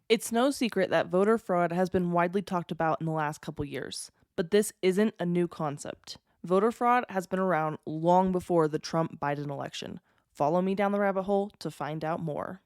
It's no secret that voter fraud has been widely talked about in the last couple years, but this isn't a new concept. Voter fraud has been around long before the Trump-Biden election. Follow me down the rabbit hole to find out more.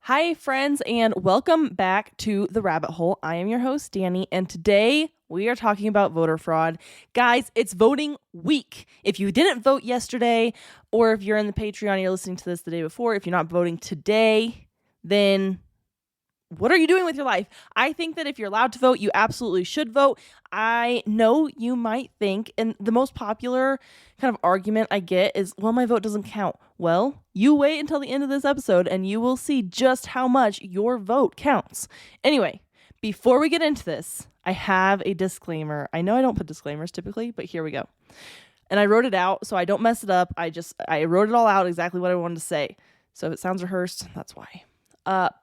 Hi, friends, and welcome back to The Rabbit Hole. I am your host, Dani, and today we are talking about voter fraud. Guys, it's voting week. If you didn't vote yesterday, or if you're in the Patreon, you're listening to this the day before, if you're not voting today, then what are you doing with your life? I think that if you're allowed to vote, you absolutely should vote. I know you might think, and the most popular kind of argument I get is, well, my vote doesn't count. Well, you wait until the end of this episode and you will see just how much your vote counts. Anyway, before we get into this, I have a disclaimer. I know I don't put disclaimers typically, but here we go. And I wrote it out so I don't mess it up. I wrote it all out exactly what I wanted to say. So if it sounds rehearsed, that's why.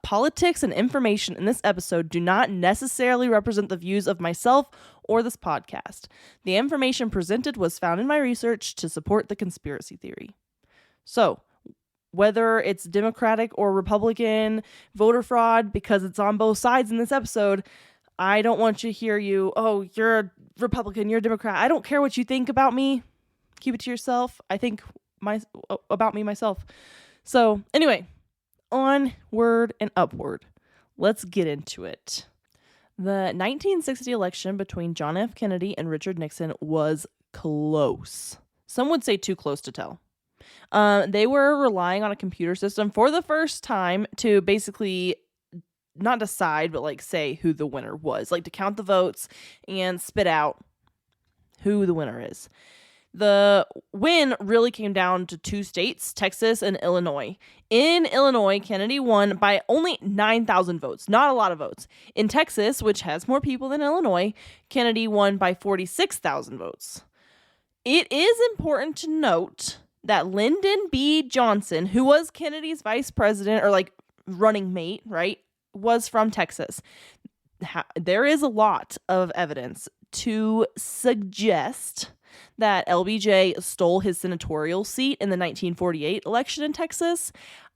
Politics and information in this episode do not necessarily represent the views of myself or this podcast. The information presented was found in my research to support the conspiracy theory. So, whether it's Democratic or Republican voter fraud, because it's on both sides in this episode, I don't want you to hear oh, you're a Republican, you're a Democrat. I don't care what you think about me. Keep it to yourself. I think about me myself. So, anyway. Onward and upward. Let's get into it. The 1960 election between John F. Kennedy and Richard Nixon was close. Some would say too close to tell. They were relying on a computer system for the first time to basically not decide, but say who the winner was, to count the votes and spit out who the winner is. The win really came down to two states, Texas and Illinois. In Illinois, Kennedy won by only 9,000 votes, not a lot of votes. In Texas, which has more people than Illinois, Kennedy won by 46,000 votes. It is important to note that Lyndon B. Johnson, who was Kennedy's vice president or running mate, right, was from Texas. There is a lot of evidence to suggest that LBJ stole his senatorial seat in the 1948 election in Texas.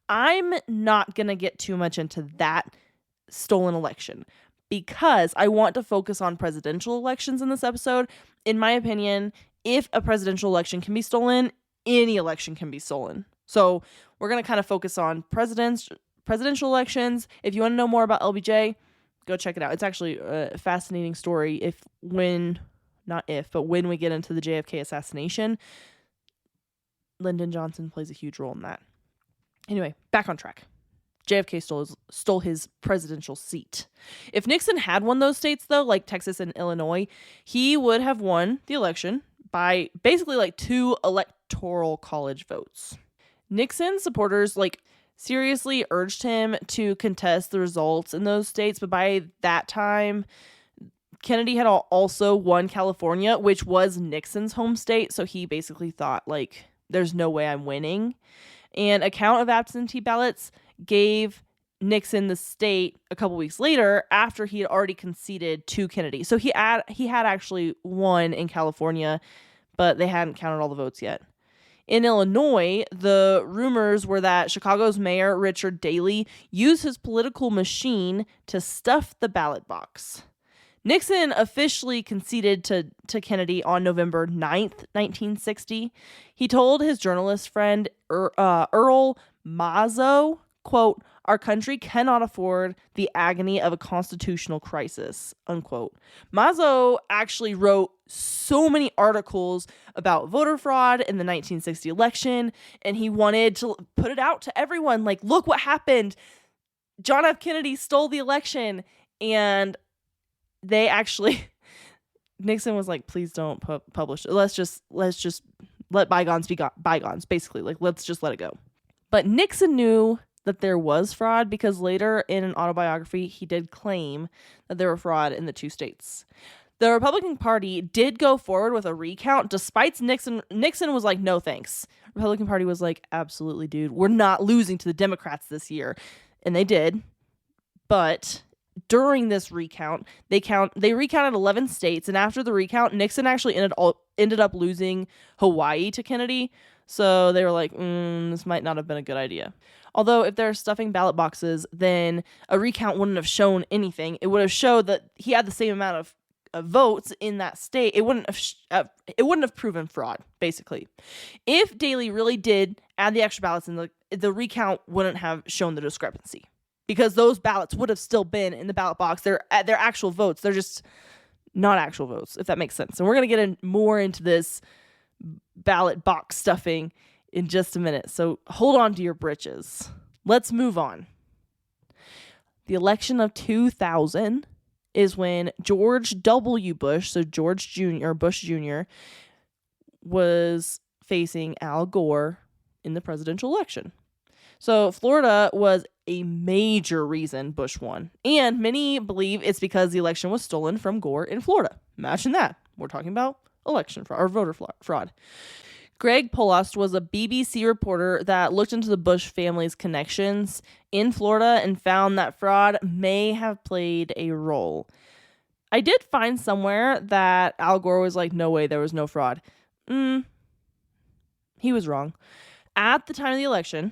I'm not going to get too much into that stolen election because I want to focus on presidential elections in this episode. In my opinion, if a presidential election can be stolen, any election can be stolen. So we're going to kind of focus on presidential elections. If you want to know more about LBJ, go check it out. It's actually a fascinating story when we get into the JFK assassination. Lyndon Johnson plays a huge role in that. Anyway, back on track. JFK stole his presidential seat. If Nixon had won those states, though, like Texas and Illinois, he would have won the election by basically 2 electoral college votes. Nixon supporters seriously urged him to contest the results in those states, but by that time, Kennedy had also won California, which was Nixon's home state, so he basically thought, there's no way I'm winning. And a count of absentee ballots gave Nixon the state a couple weeks later after he had already conceded to Kennedy. So he had actually won in California, but they hadn't counted all the votes yet. In Illinois, the rumors were that Chicago's mayor, Richard Daley, used his political machine to stuff the ballot box. Nixon officially conceded to Kennedy on November 9th, 1960. He told his journalist friend Earl Mazzo, quote, "Our country cannot afford the agony of a constitutional crisis," unquote. Mazzo actually wrote so many articles about voter fraud in the 1960 election, and he wanted to put it out to everyone. Look what happened. John F. Kennedy stole the election, and Nixon was please don't publish it. Let's just let bygones be bygones, basically. Let's just let it go. But Nixon knew that there was fraud because later in an autobiography, he did claim that there were fraud in the two states. The Republican Party did go forward with a recount despite Nixon was like, no thanks. Republican Party was like, absolutely, dude. We're not losing to the Democrats this year. And they did. But during this recount, they recounted 11 states. And after the recount, Nixon actually ended up losing Hawaii to Kennedy. So they were like, this might not have been a good idea. Although if they're stuffing ballot boxes, then a recount wouldn't have shown anything. It would have showed that he had the same amount of votes in that state. It wouldn't have proven fraud, basically. If Daley really did add the extra ballots in, the recount wouldn't have shown the discrepancy, because those ballots would have still been in the ballot box. They're actual votes. They're just not actual votes, if that makes sense. And we're going to get more into this ballot box stuffing in just a minute. So hold on to your britches. Let's move on. The election of 2000 is when George W. Bush, so Bush Jr., was facing Al Gore in the presidential election. So Florida was a major reason Bush won. And many believe it's because the election was stolen from Gore in Florida. Imagine that. We're talking about election fraud or voter fraud. Greg Polost was a BBC reporter that looked into the Bush family's connections in Florida and found that fraud may have played a role. I did find somewhere that Al Gore was like, no way, there was no fraud. He was wrong. At the time of the election,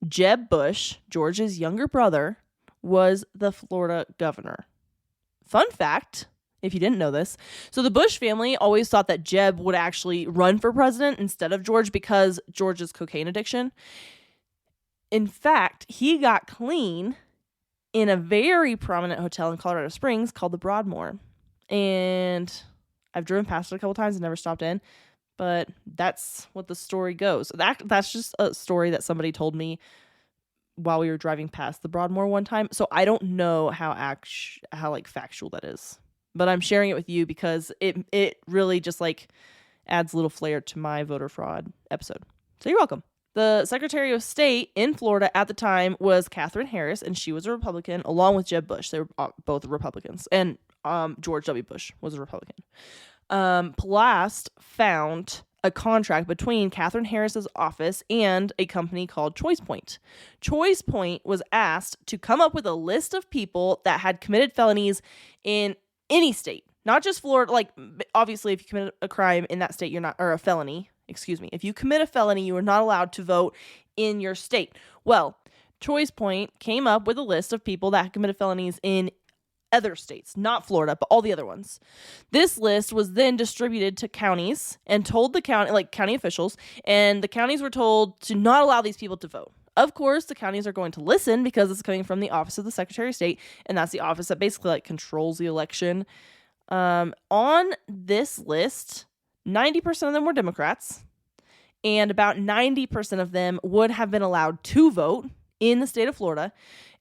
Jeb Bush, George's younger brother, was the Florida governor. Fun fact, if you didn't know this. So the Bush family always thought that Jeb would actually run for president instead of George because George's cocaine addiction. In fact, he got clean in a very prominent hotel in Colorado Springs called the Broadmoor. And I've driven past it a couple times and never stopped in. But that's what the story goes. That's just a story that somebody told me while we were driving past the Broadmoor one time. So I don't know how factual that is. But I'm sharing it with you because it really just like adds a little flair to my voter fraud episode. So you're welcome. The Secretary of State in Florida at the time was Katherine Harris, and she was a Republican, along with Jeb Bush. They were both Republicans. And George W. Bush was a Republican. Palast found a contract between Katherine Harris's office and a company called Choice Point. Choice Point was asked to come up with a list of people that had committed felonies in any state, not just Florida. Like, obviously, if you commit a crime in that state, a felony, if you commit a felony, you are not allowed to vote in your state. Well, Choice Point came up with a list of people that committed felonies in other states, not Florida, but all the other ones. This list was then distributed to counties and told the county officials, and the counties were told to not allow these people to vote. Of course, the counties are going to listen because it's coming from the Office of the Secretary of State, and that's the office that basically controls the election. On this list, 90% of them were Democrats, and about 90% of them would have been allowed to vote in the state of Florida.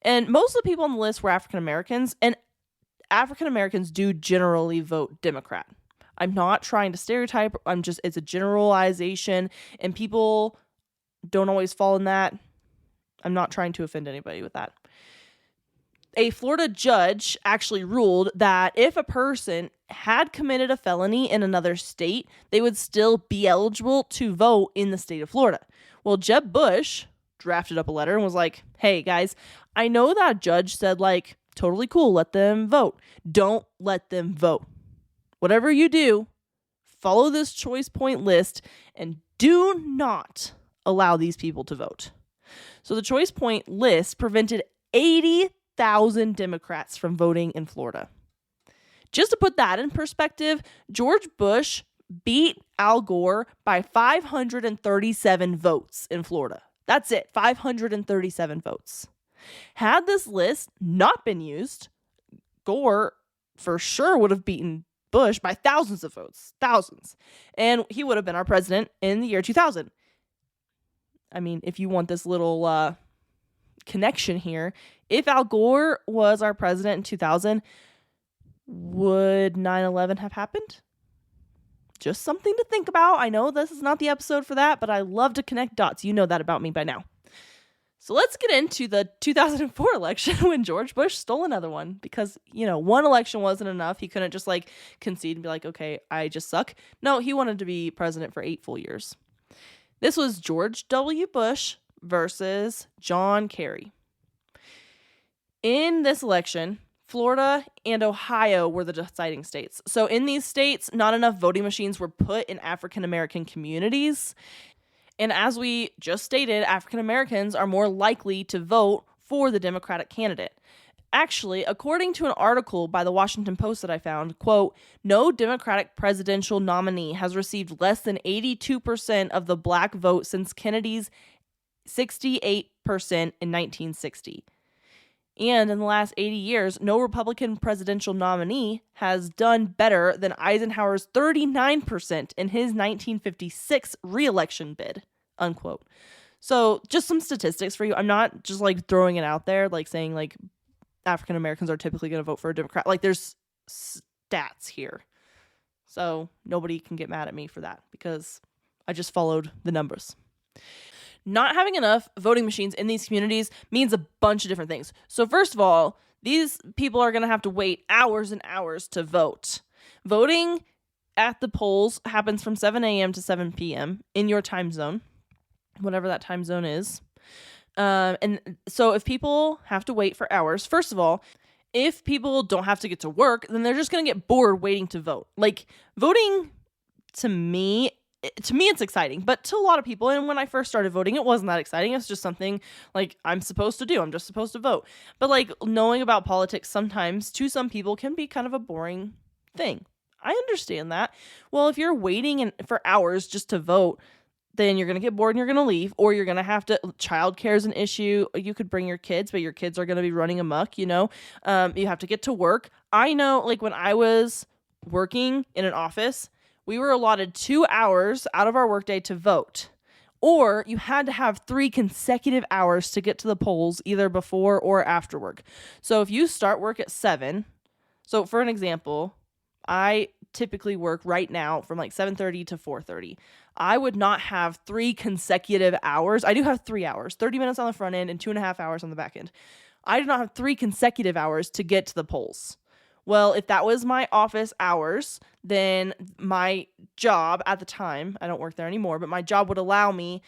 And most of the people on the list were African Americans, and African Americans do generally vote Democrat. I'm not trying to stereotype. It's a generalization, and people don't always fall in that. I'm not trying to offend anybody with that. A Florida judge actually ruled that if a person had committed a felony in another state, they would still be eligible to vote in the state of Florida. Well, Jeb Bush drafted up a letter and was like, hey, guys, I know that judge said, totally cool, let them vote. Don't let them vote. Whatever you do, follow this Choice Point list and do not allow these people to vote. So the Choice Point list prevented 80,000 Democrats from voting in Florida. Just to put that in perspective, George Bush beat Al Gore by 537 votes in Florida. That's it, 537 votes. Had this list not been used, Gore for sure would have beaten Bush by thousands of votes, and he would have been our president in the year 2000. I mean, if you want this little connection here, if Al Gore was our president in 2000, would 9/11 have happened? Just something to think about. I know this is not the episode for that, but I love to connect dots. You know that about me by now. So let's get into the 2004 election when George Bush stole another one because, one election wasn't enough. He couldn't just concede and be like, okay, I just suck. No, he wanted to be president for 8 full years. This was George W. Bush versus John Kerry. In this election, Florida and Ohio were the deciding states. So in these states, not enough voting machines were put in African American communities. And as we just stated, African Americans are more likely to vote for the Democratic candidate. Actually, according to an article by the Washington Post that I found, quote, no Democratic presidential nominee has received less than 82% of the black vote since Kennedy's 68% in 1960. And in the last 80 years, no Republican presidential nominee has done better than Eisenhower's 39% in his 1956 re-election bid, unquote. So just some statistics for you. I'm not just throwing it out there, saying African Americans are typically going to vote for a Democrat. There's stats here. So nobody can get mad at me for that because I just followed the numbers. Not having enough voting machines in these communities means a bunch of different things. So first of all, these people are going to have to wait hours and hours to vote. Voting at the polls happens from 7 a.m. to 7 p.m. in your time zone, whatever that time zone is. And so if people have to wait for hours, first of all, if people don't have to get to work, then they're just going to get bored waiting to vote. Voting to me, it's exciting, but to a lot of people, and when I first started voting, it wasn't that exciting. It's just something I'm supposed to do. I'm just supposed to vote. But knowing about politics sometimes to some people can be kind of a boring thing. I understand that. Well, if you're waiting for hours just to vote, then you're going to get bored and you're going to leave, or you're going to have to, childcare is an issue. You could bring your kids, but your kids are going to be running amok, you have to get to work. I know, when I was working in an office, we were allotted 2 hours out of our workday to vote, or you had to have 3 consecutive hours to get to the polls either before or after work. So if you start work at 7, so for an example, I typically work right now from 7:30 to 4:30. I would not have 3 consecutive hours. I do have 3 hours, 30 minutes on the front end and 2.5 hours on the back end. I do not have 3 consecutive hours to get to the polls. Well, if that was my office hours, then my job at the time, I don't work there anymore, but my job would allow me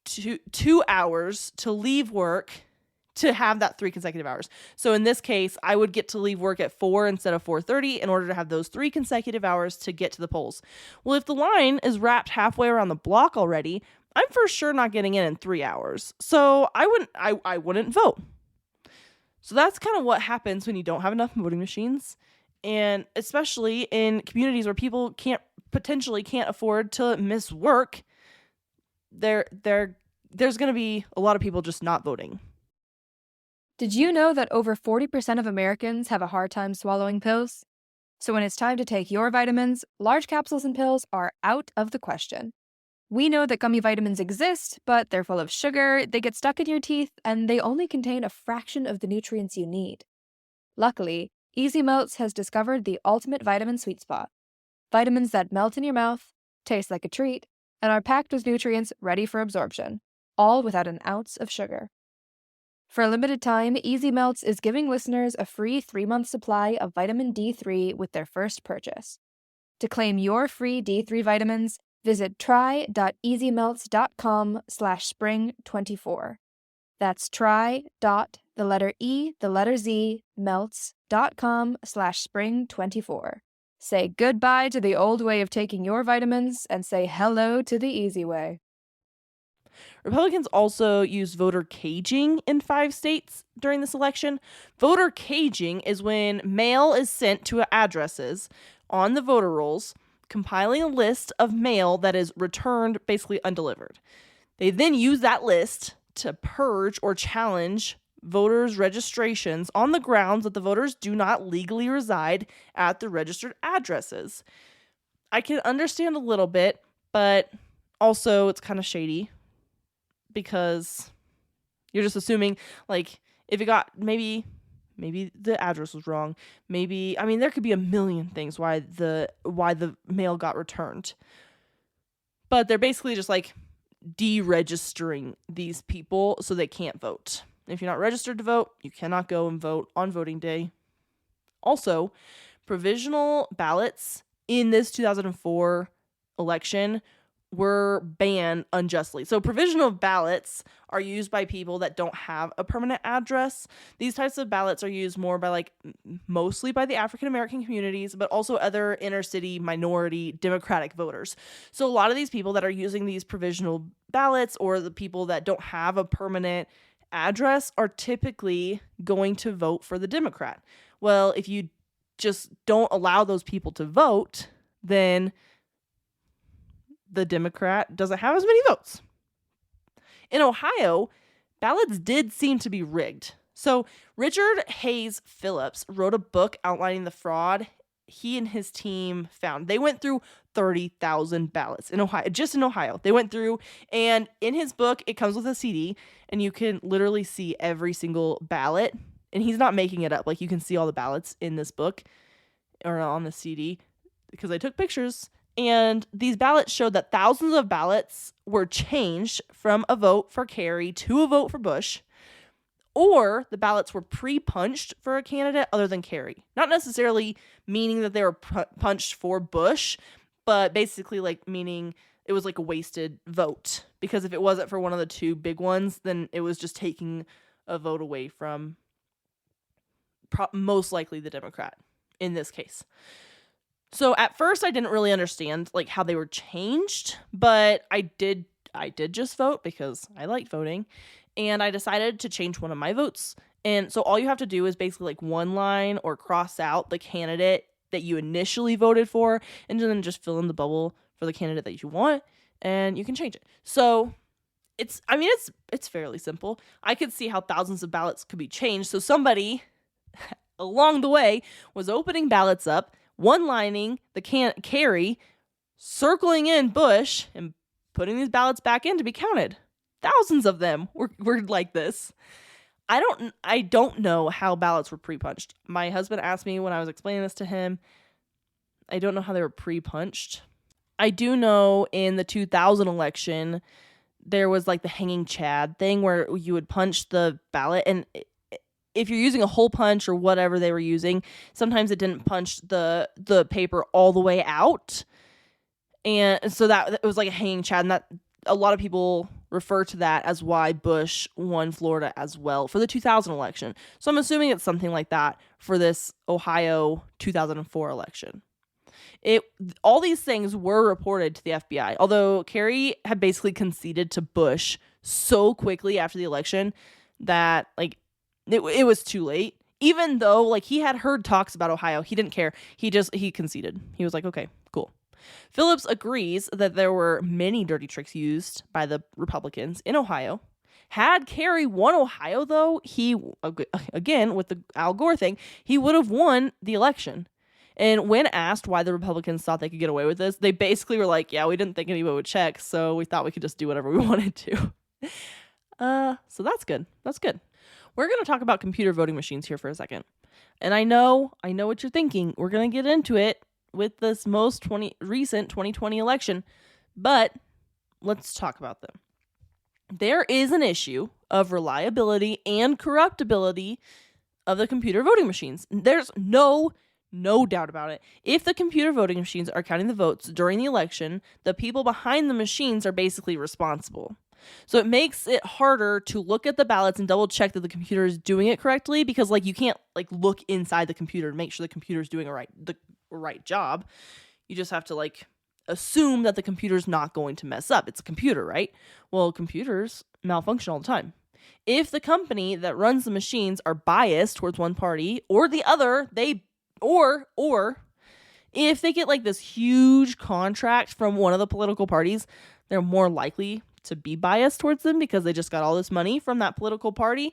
2 hours to leave work to have that 3 consecutive hours. So in this case, I would get to leave work at 4 instead of 4:30 in order to have those 3 consecutive hours to get to the polls. Well, if the line is wrapped halfway around the block already, I'm for sure not getting in 3 hours. So I wouldn't vote. So that's kind of what happens when you don't have enough voting machines. And especially in communities where people potentially can't afford to miss work, there's going to be a lot of people just not voting. Did you know that over 40% of Americans have a hard time swallowing pills? So when it's time to take your vitamins, large capsules and pills are out of the question. We know that gummy vitamins exist, but they're full of sugar, they get stuck in your teeth, and they only contain a fraction of the nutrients you need. Luckily, Easy Melts has discovered the ultimate vitamin sweet spot. Vitamins that melt in your mouth, taste like a treat, and are packed with nutrients ready for absorption, all without an ounce of sugar. For a limited time, Easy Melts is giving listeners a free 3-month supply of vitamin D3 with their first purchase. To claim your free D3 vitamins, visit try.easymelts.com/spring24. That's melts.com/spring24. Say goodbye to the old way of taking your vitamins and say hello to the easy way. Republicans also use voter caging in 5 states during this election. Voter caging is when mail is sent to addresses on the voter rolls, compiling a list of mail that is returned basically undelivered. They then use that list to purge or challenge voters' registrations on the grounds that the voters do not legally reside at the registered addresses. I can understand a little bit, but also it's kind of shady because you're just assuming if it got maybe the address was wrong. There could be a million things why the mail got returned. But they're basically just deregistering these people so they can't vote. If you're not registered to vote, you cannot go and vote on voting day. Also, provisional ballots in this 2004 election were banned unjustly. So provisional ballots are used by people that don't have a permanent address. These types of ballots are used more by mostly by the African American communities, but also other inner city minority Democratic voters. So a lot of these people that are using these provisional ballots, or the people that don't have a permanent address, are typically going to vote for the Democrat. Well, if you just don't allow those people to vote, then the Democrat doesn't have as many votes. In Ohio, ballots did seem to be rigged. So Richard Hayes Phillips wrote a book outlining the fraud he and his team found. They went through 30,000 ballots in Ohio, just in Ohio. They went through, and in his book, it comes with a CD, and you can literally see every single ballot. And he's not making it up. You can see all the ballots in this book or on the CD because I took pictures. And these ballots showed that thousands of ballots were changed from a vote for Kerry to a vote for Bush, or the ballots were pre-punched for a candidate other than Kerry. Not necessarily meaning that they were punched for Bush, but basically meaning it was a wasted vote. Because if it wasn't for one of the two big ones, then it was just taking a vote away from most likely the Democrat in this case. So at first I didn't really understand how they were changed, but I did just vote because I like voting, and I decided to change one of my votes. And so all you have to do is basically one line or cross out the candidate that you initially voted for, and then just fill in the bubble for the candidate that you want, and you can change it. So it's fairly simple. I could see how thousands of ballots could be changed. So somebody along the way was opening ballots up, one-lining the Kerry, circling in Bush, and putting these ballots back in to be counted. Thousands of them were like this. I don't know how ballots were pre-punched. My husband asked me when I was explaining this to him. I don't know how they were pre-punched. I do know in the 2000 election, there was the hanging Chad thing where you would punch the ballot, and if you're using a hole punch or whatever they were using, sometimes it didn't punch the paper all the way out. And so that it was a hanging Chad, and that a lot of people refer to that as why Bush won Florida as well for the 2000 election. So I'm assuming it's something like that for this Ohio 2004 election. All these things were reported to the FBI, although Kerry had basically conceded to Bush so quickly after the election that it was too late. Even though he had heard talks about Ohio, he didn't care. He conceded. He was like, okay, cool. Phillips agrees that there were many dirty tricks used by the Republicans in Ohio. Had Kerry won Ohio, though, he, again, with the Al Gore thing, he would have won the election. And when asked why the Republicans thought they could get away with this, they basically were like, yeah, we didn't think anyone would check, so we thought we could just do whatever we wanted to. So that's good. That's good. We're going to talk about computer voting machines here for a second. And I know what you're thinking. We're going to get into it with this most recent 2020 election, but let's talk about them. There is an issue of reliability and corruptibility of the computer voting machines. There's no doubt about it. If the computer voting machines are counting the votes during the election, the people behind the machines are basically responsible. So it makes it harder to look at the ballots and double check that the computer is doing it correctly, because you can't look inside the computer and make sure the computer is doing the right job. You just have to assume that the computer's not going to mess up. It's a computer, right? Well, computers malfunction all the time. If the company that runs the machines are biased towards one party or the other, or if they get this huge contract from one of the political parties, they're more likely to be biased towards them because they just got all this money from that political party.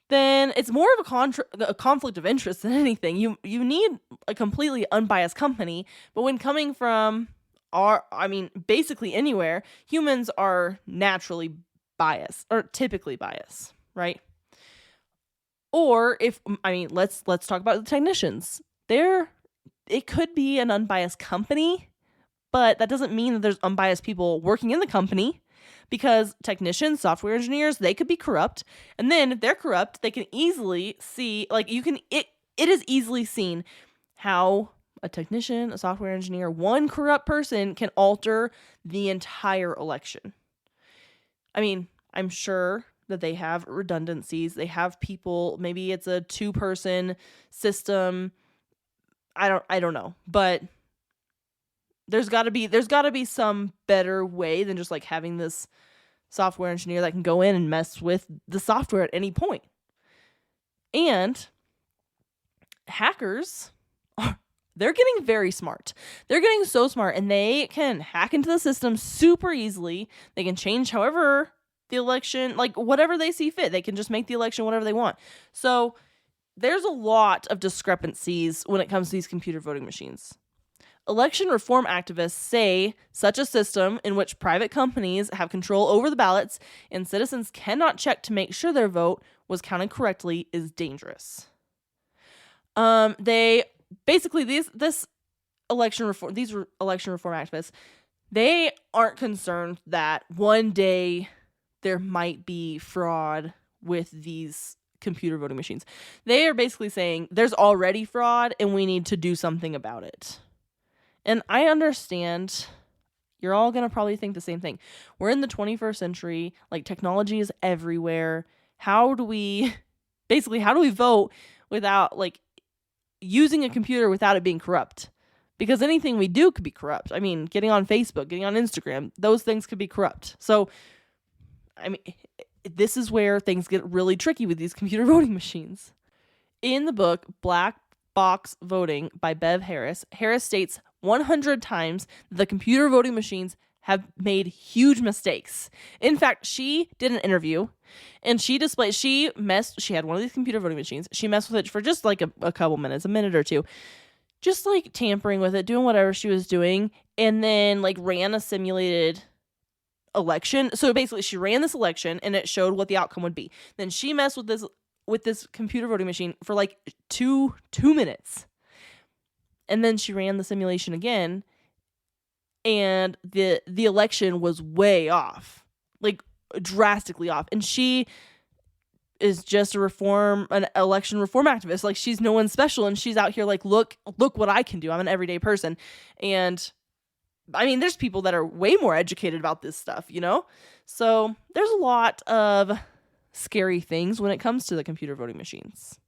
Then it's more of a conflict of interest than anything. You need a completely unbiased company, but when coming from basically anywhere, humans are naturally biased, or typically biased, right? Or let's talk about the technicians. It could be an unbiased company, but that doesn't mean that there's unbiased people working in the company. because technicians, software engineers, they could be corrupt. And then if they're corrupt, they can easily see, it is easily seen how a technician, a software engineer, one corrupt person can alter the entire election. I mean, I'm sure that they have redundancies. They have people, maybe it's a 2-person system. I don't know, but there's got to be some better way than just like having this software engineer that can go in and mess with the software at any point. And hackers, they're getting very smart. They're getting so smart, and they can hack into the system super easily. They can change however the election, like whatever they see fit. They can just make the election whatever they want. So there's a lot of discrepancies when it comes to these computer voting machines. Election reform activists say such a system in which private companies have control over the ballots and citizens cannot check to make sure their vote was counted correctly is dangerous. They basically these election reform activists, they aren't concerned that one day there might be fraud with these computer voting machines. They are basically saying there's already fraud and we need to do something about it. And I understand you're all going to probably think the same thing. We're in the 21st century, like technology is everywhere. How do we vote without like using a computer without it being corrupt? Because anything we do could be corrupt. I mean, getting on Facebook, getting on Instagram, those things could be corrupt. So, I mean, this is where things get really tricky with these computer voting machines. In the book, Black Box Voting by Bev Harris, Harris states 100 times that the computer voting machines have made huge mistakes. In fact, she did an interview and she had one of these computer voting machines. She messed with it for just like a couple minutes, a minute or two, just like tampering with it, doing whatever she was doing, and then like ran a simulated election. So basically she ran this election and it showed what the outcome would be. Then she messed with this computer voting machine for like two minutes. And then she ran the simulation again and the election was way off, like drastically off. And she is just an election reform activist. Like she's no one special and she's out here like, look what I can do. I'm an everyday person. And I mean, there's people that are way more educated about this stuff, you know? So there's a lot of scary things when it comes to the computer voting machines.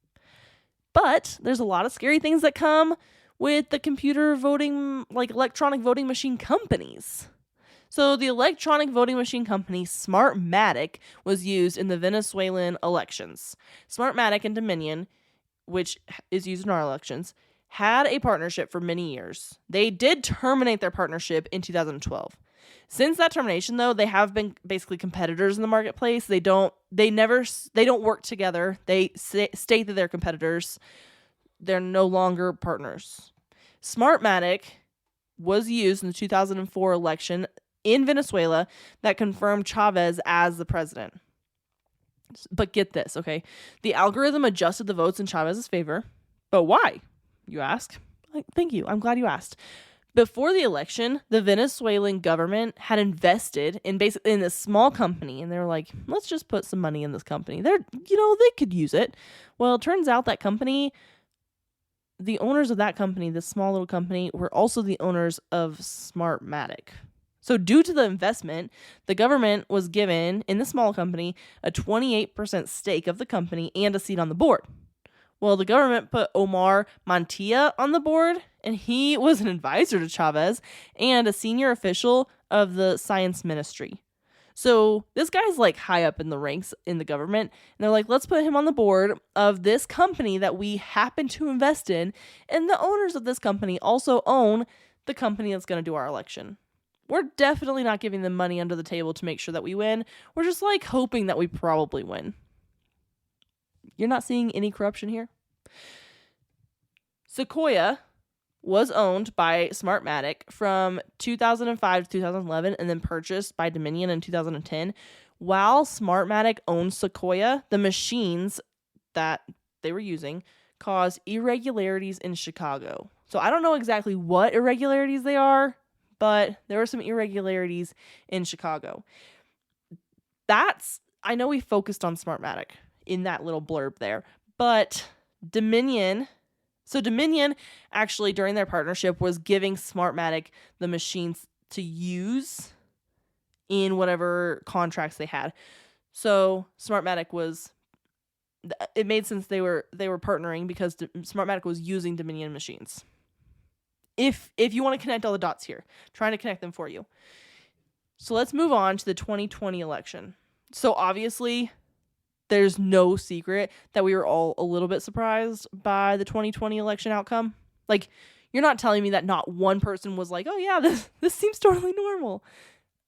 But there's a lot of scary things that come with the computer voting, like electronic voting machine companies. So the electronic voting machine company Smartmatic was used in the Venezuelan elections. Smartmatic and Dominion, which is used in our elections, had a partnership for many years. They did terminate their partnership in 2012. Since that termination, though, they have been basically competitors in the marketplace. They don't work together. They state that they're competitors. They're no longer partners. Smartmatic was used in the 2004 election in Venezuela that confirmed Chavez as the president. But get this, okay? The algorithm adjusted the votes in Chavez's favor. But why? You ask. Thank you. I'm glad you asked. Before the election, the Venezuelan government had invested in this small company, and they were like, let's just put some money in this company. They could use it. Well, it turns out that company, the owners of that company, this small little company, were also the owners of Smartmatic. So due to the investment, the government was given, in the small company, a 28% stake of the company and a seat on the board. Well, the government put Omar Mantilla on the board, and he was an advisor to Chavez and a senior official of the science ministry. So this guy's like high up in the ranks in the government, and they're like, let's put him on the board of this company that we happen to invest in, and the owners of this company also own the company that's going to do our election. We're definitely not giving them money under the table to make sure that we win. We're just like hoping that we probably win. You're not seeing any corruption here? Sequoia was owned by Smartmatic from 2005 to 2011 and then purchased by Dominion in 2010. While Smartmatic owned Sequoia, the machines that they were using caused irregularities in Chicago. So I don't know exactly what irregularities they are, but there were some irregularities in Chicago. I know we focused on Smartmatic in that little blurb there, but Dominion actually during their partnership was giving Smartmatic the machines to use in whatever contracts they had. So Smartmatic it made sense they were partnering because Smartmatic was using Dominion machines. If you want to connect all the dots here, trying to connect them for you. So let's move on to the 2020 election. So obviously, there's no secret that we were all a little bit surprised by the 2020 election outcome. Like, you're not telling me that not one person was like, oh yeah, this seems totally normal.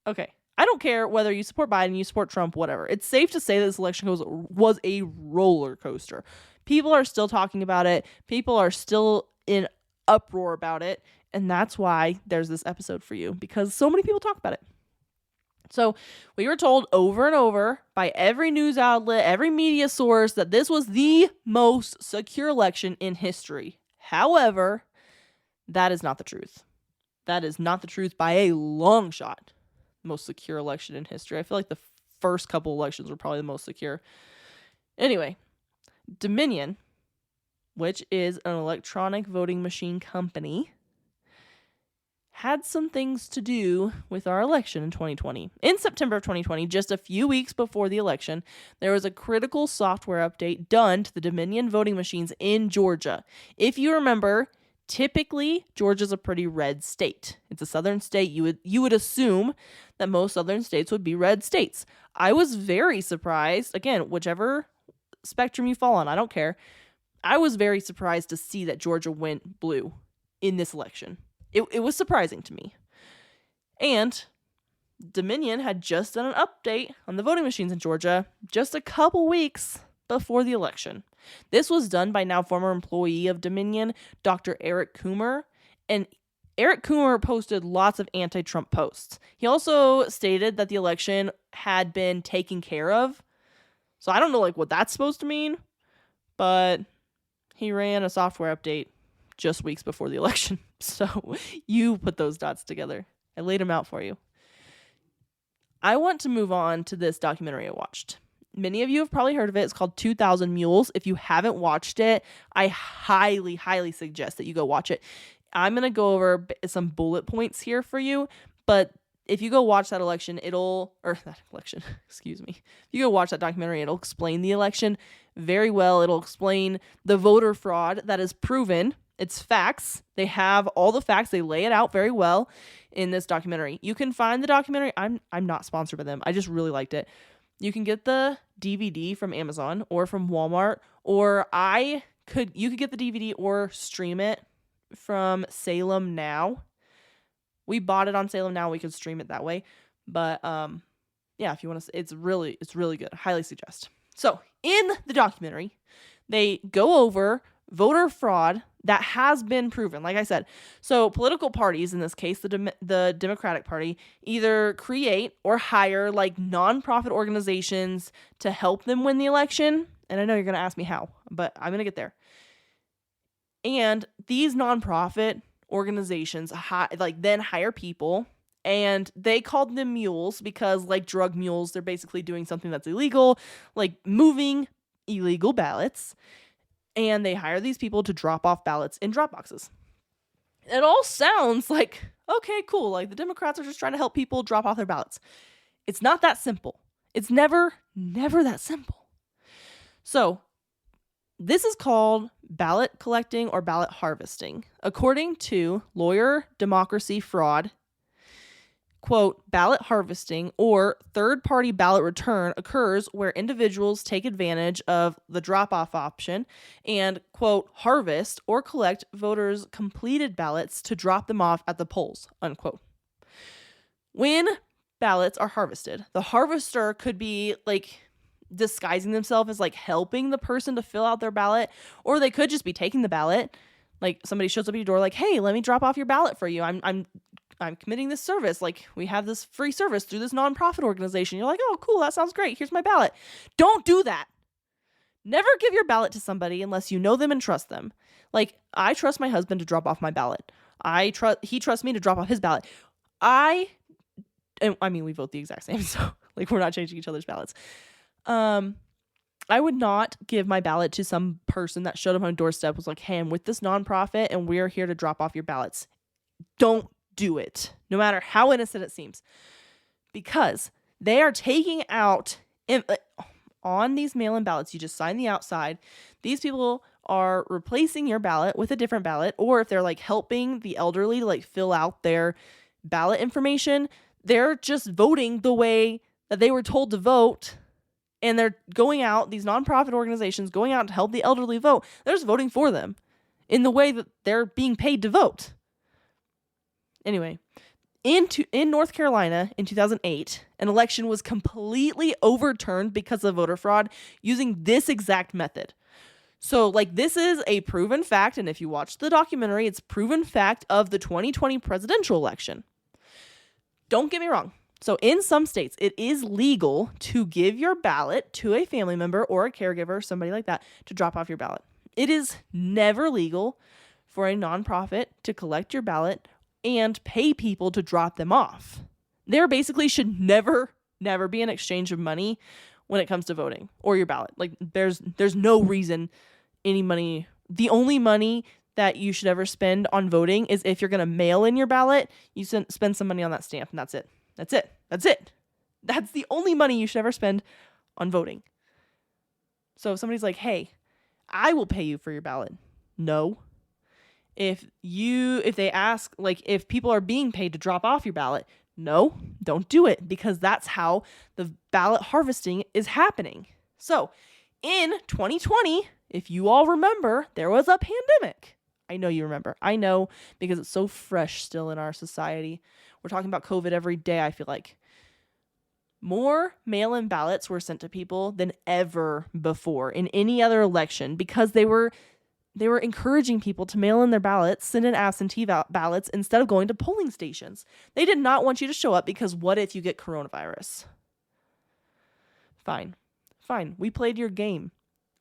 Okay. I don't care whether you support Biden, you support Trump, whatever. It's safe to say that this election was a roller coaster. People are still talking about it. People are still in uproar about it. And that's why there's this episode for you, because so many people talk about it. So we were told over and over by every news outlet, every media source, that this was the most secure election in history. However, that is not the truth. That is not the truth by a long shot. Most secure election in history. I feel like the first couple elections were probably the most secure. Anyway, Dominion, which is an electronic voting machine company, had some things to do with our election in 2020. In September of 2020, just a few weeks before the election, there was a critical software update done to the Dominion voting machines in Georgia. If you remember, typically Georgia's a pretty red state. It's a southern state. You would assume that most southern states would be red states. I was very surprised, again, whichever spectrum you fall on, I don't care. I was very surprised to see that Georgia went blue in this election. It was surprising to me. And Dominion had just done an update on the voting machines in Georgia just a couple weeks before the election. This was done by now former employee of Dominion, Dr. Eric Coomer. And Eric Coomer posted lots of anti-Trump posts. He also stated that the election had been taken care of. So I don't know what that's supposed to mean, but he ran a software update just weeks before the election. So you put those dots together. I laid them out for you. I want to move on to this documentary I watched. Many of you have probably heard of it. It's called 2000 Mules. If you haven't watched it, I highly, highly suggest that you go watch it. I'm going to go over some bullet points here for you, but if you go watch that excuse me. If you go watch that documentary, it'll explain the election very well. It'll explain the voter fraud that is proven. It's facts. They have all the facts. They lay it out very well in this documentary. You can find the documentary. I'm not sponsored by them. I just really liked it. You can get the DVD from Amazon or from Walmart, or you could get the DVD or stream it from Salem Now. We bought it on Salem Now. We could stream it that way. But yeah, if you want to, it's really good. I highly suggest. So in the documentary, they go over voter fraud that has been proven. Like I said, so political parties, in this case, the Democratic Party, either create or hire nonprofit organizations to help them win the election. And I know you're going to ask me how, but I'm going to get there. And these nonprofit organizations then hire people, and they called them mules because, like drug mules, they're basically doing something that's illegal, like moving illegal ballots. And they hire these people to drop off ballots in drop boxes. It all sounds like, okay, cool. Like the Democrats are just trying to help people drop off their ballots. It's not that simple. It's never that simple. So this is called ballot collecting or ballot harvesting. According to Lawyer Democracy Fraud, quote, ballot harvesting or third-party ballot return occurs where individuals take advantage of the drop-off option and, quote, harvest or collect voters' completed ballots to drop them off at the polls, unquote. When ballots are harvested, the harvester could be disguising themselves as helping the person to fill out their ballot, or they could just be taking the ballot. Somebody shows up at your door hey, let me drop off your ballot for you. I'm committing this service. We have this free service through this nonprofit organization. You're oh, cool. That sounds great. Here's my ballot. Don't do that. Never give your ballot to somebody unless you know them and trust them. I trust my husband to drop off my ballot. He trusts me to drop off his ballot. We vote the exact same. So Like, we're not changing each other's ballots. I would not give my ballot to some person that showed up on a doorstep, was like, hey, I'm with this nonprofit and we're here to drop off your ballots. Don't do it, no matter how innocent it seems, because they are taking out on these mail-in ballots. You just sign the outside. These people are replacing your ballot with a different ballot, or if they're like helping the elderly to like fill out their ballot information, they're just voting the way that they were told to vote. And they're going out, these nonprofit organizations going out to help the elderly vote. They're just voting for them in the way that they're being paid to vote. Anyway, in North Carolina in 2008, an election was completely overturned because of voter fraud using this exact method. So, like, this is a proven fact, and if you watch the documentary, it's proven fact of the 2020 presidential election. Don't get me wrong. So in some states, it is legal to give your ballot to a family member or a caregiver, somebody like that, to drop off your ballot. It is never legal for a nonprofit to collect your ballot and pay people to drop them off. There basically should never be an exchange of money when it comes to voting or your ballot. Like, there's no reason any money, the only money that you should ever spend on voting is if you're going to mail in your ballot, you spend some money on that stamp, and that's it. That's it. That's the only money you should ever spend on voting. So if somebody's like, hey, I will pay you for your ballot. No. If they ask, like, if people are being paid to drop off your ballot, no, don't do it, because that's how the ballot harvesting is happening. So in 2020, if you all remember, there was a pandemic. I know you remember. I know, because it's so fresh still in our society. We're talking about COVID every day, I feel like. More mail-in ballots were sent to people than ever before in any other election, because they were encouraging people to mail in their ballots, send in absentee ballots instead of going to polling stations. They did not want you to show up, because what if you get coronavirus? Fine. We played your game.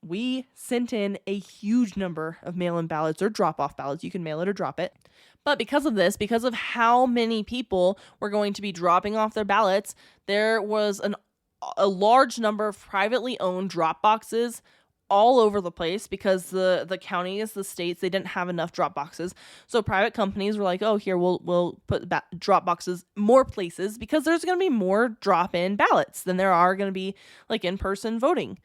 We sent in a huge number of mail-in ballots or drop-off ballots. You can mail it or drop it. But because of this, because of how many people were going to be dropping off their ballots, there was a large number of privately owned drop boxes all over the place, because the counties, the states, they didn't have enough drop boxes. So private companies were like, oh, here, we'll put drop boxes more places, because there's going to be more drop-in ballots than there are going to be like in-person voting.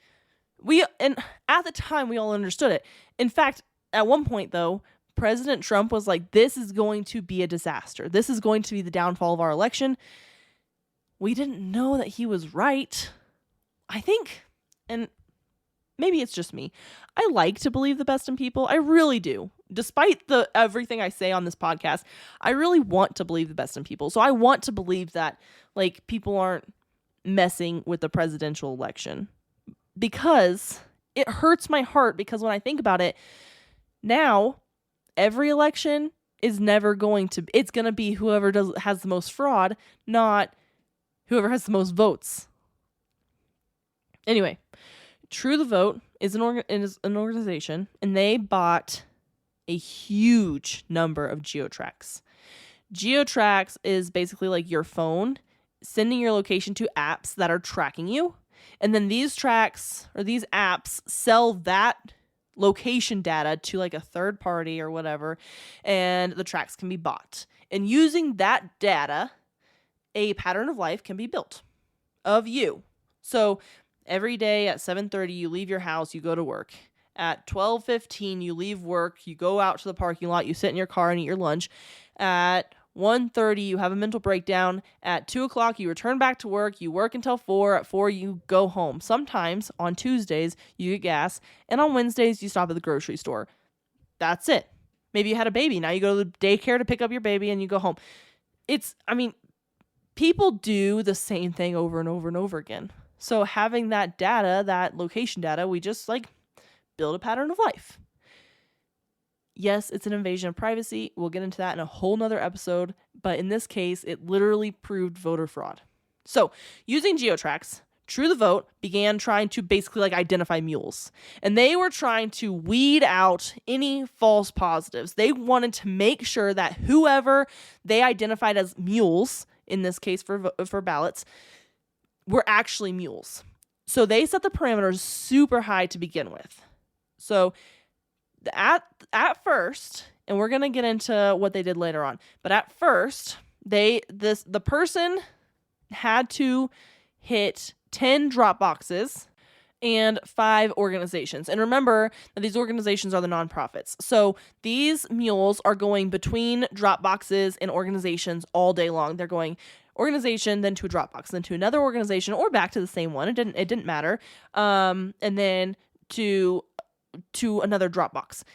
And at the time, we all understood it. In fact, at one point, though, President Trump was like, this is going to be a disaster. This is going to be the downfall of our election. We didn't know that he was right. I think, and maybe it's just me, I like to believe the best in people. I really do. Despite everything I say on this podcast, I really want to believe the best in people. So I want to believe that, like, people aren't messing with the presidential election. Because it hurts my heart, because when I think about it, now every election is never going to, it's going to be whoever has the most fraud, not whoever has the most votes. Anyway, True the Vote is an organization, and they bought a huge number of geotracks. Geotracks is basically like your phone sending your location to apps that are tracking you. And then these tracks or these apps sell that location data to like a third party or whatever, and the tracks can be bought. And using that data, a pattern of life can be built of you. So every day at 7:30, you leave your house, you go to work. At 12:15, you leave work, you go out to the parking lot, you sit in your car and eat your lunch. At 1:30, you have a mental breakdown. At 2 o'clock, you return back to work. You work until 4. At 4, you go home. Sometimes on Tuesdays, you get gas. And on Wednesdays, you stop at the grocery store. That's it. Maybe you had a baby. Now you go to the daycare to pick up your baby and you go home. People do the same thing over and over and over again. So having that data, that location data, we just like build a pattern of life. Yes, it's an invasion of privacy. We'll get into that in a whole nother episode. But in this case, it literally proved voter fraud. So using geotracks, True the Vote began trying to basically like identify mules. And they were trying to weed out any false positives. They wanted to make sure that whoever they identified as mules, in this case for ballots, were actually mules. So they set the parameters super high to begin with. So at first, and we're going to get into what they did later on, but at first, the person had to hit 10 drop boxes and 5 organizations. And remember that these organizations are the nonprofits. So these mules are going between drop boxes and organizations all day long. They're going organization, then to a drop box, then to another organization, or back to the same one. It didn't matter. And then to another drop box.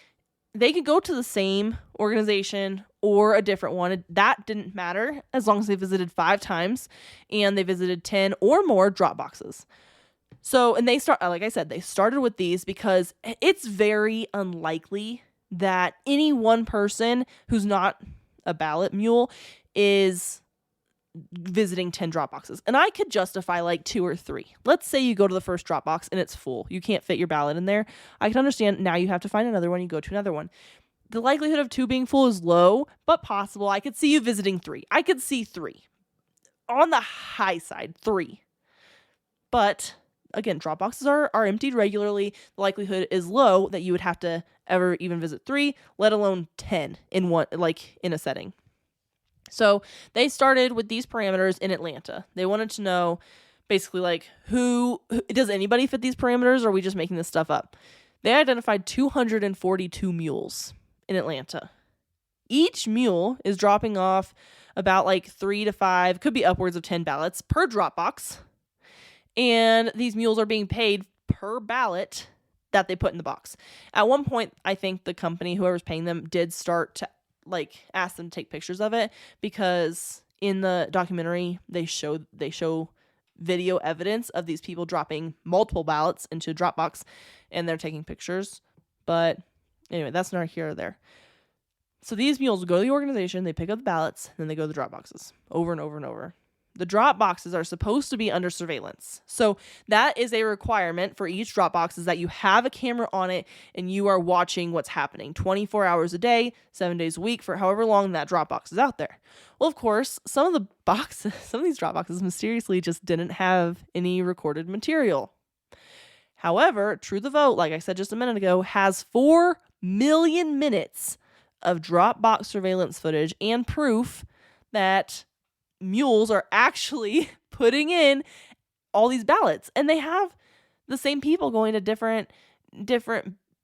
They could go to the same organization or a different one. That didn't matter as long as they visited 5 times and they visited 10 or more drop boxes. So, and they like I said, they started with these because it's very unlikely that any one person who's not a ballot mule is visiting 10 drop boxes. And I could justify like 2 or 3. Let's say you go to the first drop box and it's full. You can't fit your ballot in there. I can understand now you have to find another one. You go to another one. The likelihood of 2 being full is low, but possible. I could see you visiting 3. I could see 3. On the high side, 3. But again, drop boxes are emptied regularly. The likelihood is low that you would have to ever even visit 3, let alone 10 in one, like in a setting. So they started with these parameters in Atlanta. They wanted to know basically like who does anybody fit these parameters, or are we just making this stuff up? They identified 242 mules in Atlanta. Each mule is dropping off about like 3 to 5, could be upwards of 10 ballots per drop box. And these mules are being paid per ballot that they put in the box. At one point, I think the company, whoever's paying them, did start to like ask them to take pictures of it, because in the documentary they show video evidence of these people dropping multiple ballots into a drop box and they're taking pictures. But anyway, that's not here or there. So these mules go to the organization, they pick up the ballots, and then they go to the drop boxes over and over and over. The drop boxes are supposed to be under surveillance. So that is a requirement for each drop box, is that you have a camera on it and you are watching what's happening 24 hours a day, 7 days a week, for however long that drop box is out there. Well, of course, some of these drop boxes mysteriously just didn't have any recorded material. However, True the Vote, like I said just a minute ago, has 4 million minutes of drop box surveillance footage and proof that mules are actually putting in all these ballots, and they have the same people going to different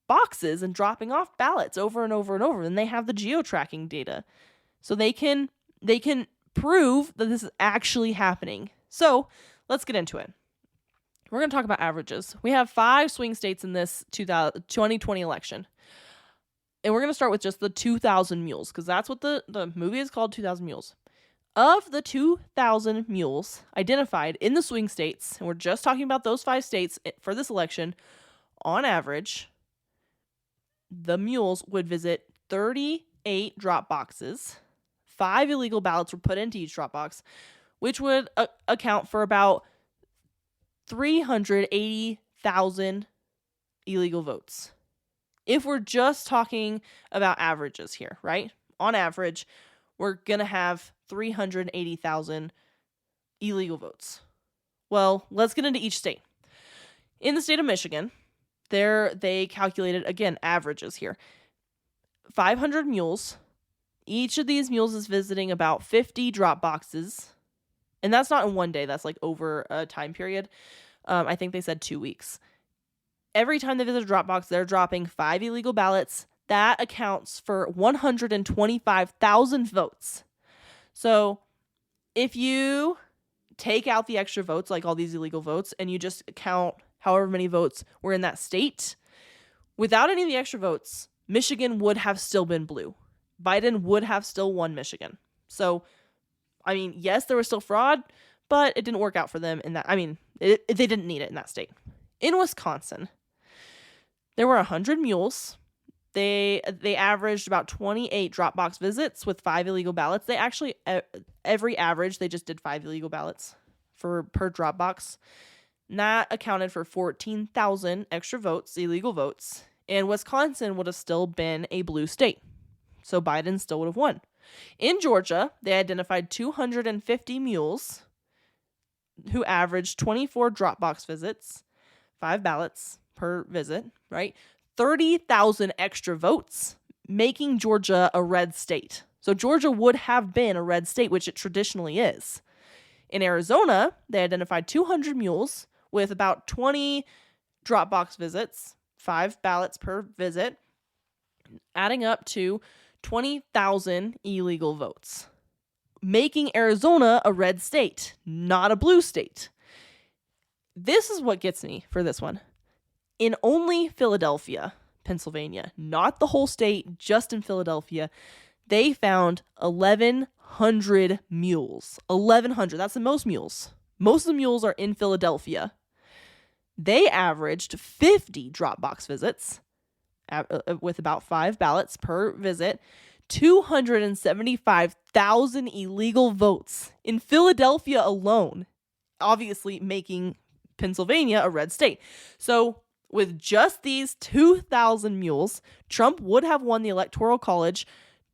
boxes and dropping off ballots over and over and over. And they have the geo-tracking data, so they can prove that this is actually happening. So let's get into it. We're going to talk about averages. We have 5 swing states in this 2020 election. And we're going to start with just the 2,000 mules, because that's what the movie is called, 2,000 Mules. Of the 2,000 mules identified in the swing states, and we're just talking about those 5 states for this election, on average, the mules would visit 38 drop boxes. 5 illegal ballots were put into each drop box, which would account for about 380,000 illegal votes. If we're just talking about averages here, right? On average, we're going to have 380,000 illegal votes. Well, let's get into each state. In the state of Michigan, they calculated, again, averages here. 500 mules. Each of these mules is visiting about 50 drop boxes. And that's not in one day. That's like over a time period. I think they said 2 weeks. Every time they visit a drop box, they're dropping 5 illegal ballots. That accounts for 125,000 votes. So if you take out the extra votes, like all these illegal votes, and you just count however many votes were in that state, without any of the extra votes, Michigan would have still been blue. Biden would have still won Michigan. So, I mean, yes, there was still fraud, but it didn't work out for them in that. I mean, they didn't need it in that state. In Wisconsin, there were 100 mules. They averaged about 28 drop box visits with 5 illegal ballots. They actually, every average, they just did 5 illegal ballots per drop box. And that accounted for 14,000 extra votes, illegal votes. And Wisconsin would have still been a blue state. So Biden still would have won. In Georgia, they identified 250 mules. who averaged 24 drop box visits, 5 ballots per visit, right? 30,000 extra votes, making Georgia a red state. So Georgia would have been a red state, which it traditionally is. In Arizona, they identified 200 mules with about 20 drop box visits, 5 ballots per visit, adding up to 20,000 illegal votes, making Arizona a red state, not a blue state. This is what gets me for this one. In only Philadelphia, Pennsylvania, not the whole state, just in Philadelphia, they found 1,100 mules. 1,100. That's the most mules. Most of the mules are in Philadelphia. They averaged 50 drop box visits with about 5 ballots per visit, 275,000 illegal votes in Philadelphia alone, obviously making Pennsylvania a red state. So with just these 2,000 mules, Trump would have won the Electoral College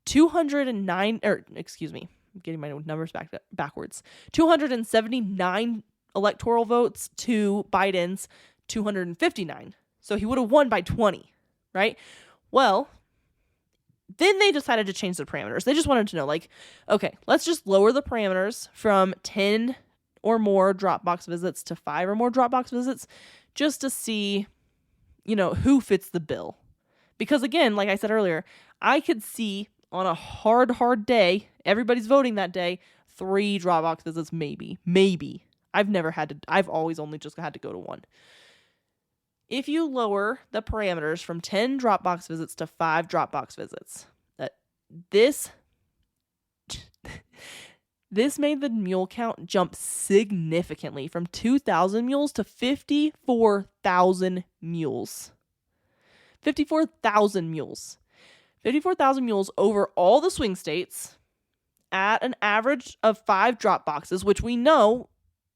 279 electoral votes to Biden's 259. So he would have won by 20, right? Well, then they decided to change the parameters. They just wanted to know, like, okay, let's just lower the parameters from 10 or more Dropbox visits to 5 or more Dropbox visits just to see, who fits the bill. Because again, like I said earlier, I could see on a hard day, everybody's voting that day, 3 Dropbox visits, maybe. I've always only just had to go to 1. If you lower the parameters from 10 Dropbox visits to 5 Dropbox visits, this made the mule count jump significantly from 2,000 mules to 54,000 mules. 54,000 mules. 54,000 mules over all the swing states at an average of 5 drop boxes, which we know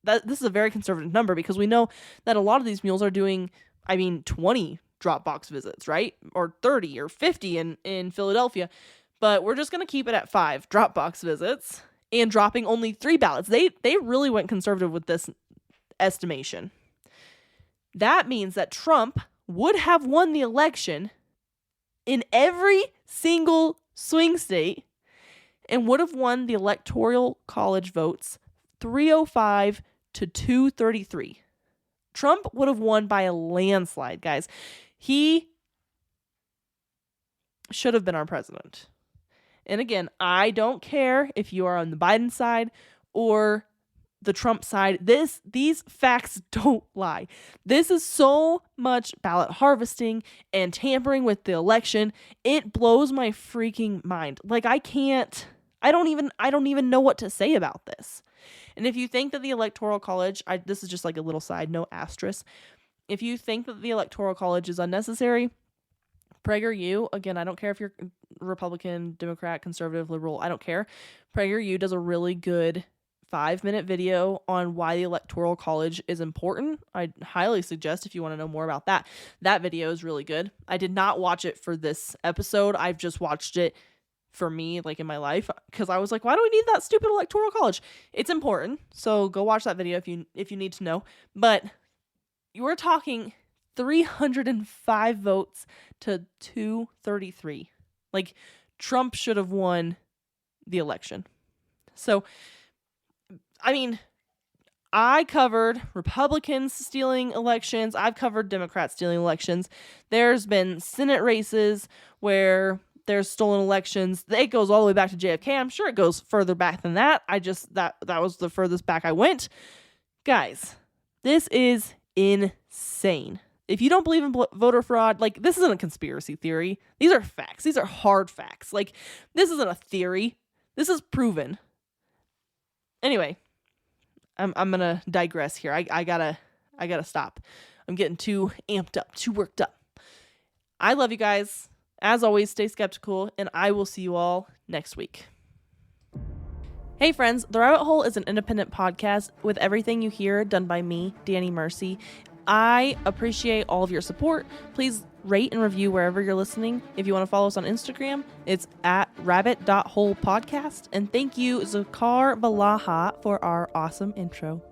that this is a very conservative number because we know that a lot of these mules are doing, 20 drop box visits, right? Or 30 or 50 in Philadelphia. But we're just going to keep it at 5 drop box visits and dropping only 3 ballots. They really went conservative with this estimation. That means that Trump would have won the election in every single swing state and would have won the Electoral College votes 305 to 233. Trump would have won by a landslide, guys. He should have been our president. And again, I don't care if you are on the Biden side or the Trump side. These facts don't lie. This is so much ballot harvesting and tampering with the election. It blows my freaking mind. Like I don't even know what to say about this. And if you think that the Electoral College, this is just like a little side note asterisk. If you think that the Electoral College is unnecessary, PragerU, again, I don't care if you're Republican, Democrat, conservative, liberal, I don't care. PragerU does a really good 5-minute video on why the Electoral College is important. I highly suggest if you want to know more about that. That video is really good. I did not watch it for this episode. I've just watched it for me, like in my life, because I was like, why do we need that stupid Electoral College? It's important. So go watch that video if you need to know. But you were talking 305 votes to 233. Like Trump should have won the election. So, I covered Republicans stealing elections. I've covered Democrats stealing elections. There's been Senate races where there's stolen elections. It goes all the way back to JFK. I'm sure it goes further back than that. That was the furthest back I went. Guys, this is insane. If you don't believe in voter fraud, like this isn't a conspiracy theory. These are facts. These are hard facts. Like this isn't a theory. This is proven. Anyway, I'm gonna digress here. I gotta stop. I'm getting too amped up, too worked up. I love you guys. As always, stay skeptical, and I will see you all next week. Hey friends, The Rabbit Hole is an independent podcast with everything you hear done by me, Dani Mercy. I appreciate all of your support. Please rate and review wherever you're listening. If you want to follow us on Instagram, it's at rabbit.holepodcast. And thank you, Zakar Balaha, for our awesome intro.